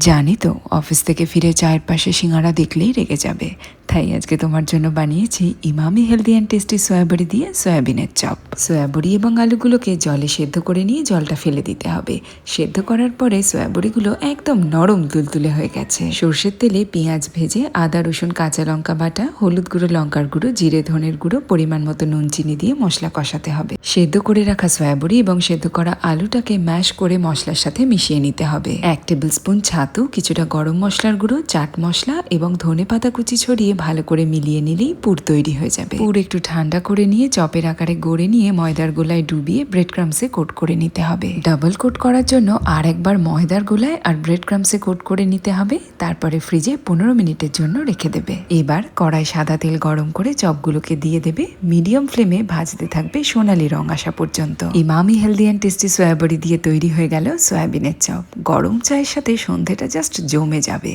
জানি তো অফিস থেকে ফিরে চায়ের পাশে সিঙ্গারা দেখলেই রেগে যাবে, তাই আজকে তোমার জন্য বানিয়েছি ইমামি হেলদি অ্যান্ড টেস্টি সয়াবড়ি দিয়ে সয়াবিনের চপ। সয়াবড়ি এবং আলুগুলোকে জলে সেদ্ধ করে নিয়ে জলটা ফেলে দিতে হবে। সেদ্ধ করার পরে সয়াবড়িগুলো একদম নরম তুলতুলে হয়ে গেছে। সর্ষের তেলে পেঁয়াজ ভেজে আদা রসুন কাঁচা লঙ্কা বাটা, হলুদ গুঁড়ো লঙ্কার গুঁড়ো জিরে ধনের গুঁড়ো পরিমাণ মতো নুন চিনি দিয়ে মশলা কষাতে হবে। সেদ্ধ করে রাখা সয়াবড়ি এবং সেদ্ধ করা আলুটাকে ম্যাশ করে মশলার সাথে মিশিয়ে নিতে হবে। 1 টেবিল স্পুন ছাতু, কিছুটা গরম মশলার গুঁড়ো, চাট মশলা এবং ধনে পাতা কুচি ছড়িয়ে ভালো করে মিলিয়ে নিলেই পুর তৈরি হয়ে যাবে। পুর একটু ঠান্ডা করে নিয়ে চপের আকারে গড়ে নিয়ে ময়দার গোলায় ডুবিয়ে ব্রেড ক্রামসে কোট করে নিতে হবে। ডাবল কোট করার জন্য আর একবার ময়দার গোলায় আর ব্রেড ক্রামসে কোট করে নিতে হবে। তারপরে ফ্রিজে 15 মিনিটের জন্য রেখে দেবে। এবার কড়াই সাদা তেল গরম করে চপগুলোকে দিয়ে দেবে। মিডিয়াম ফ্লেমে ভাজতে থাকবে সোনালি রং আসা পর্যন্ত। ইমামি হেলদি অ্যান্ড টেস্টি সয়াবড়ি দিয়ে তৈরি হয়ে গেল সয়াবিনের চপ। গরম চায়ের সাথে সন্ধেটা জাস্ট জমে যাবে।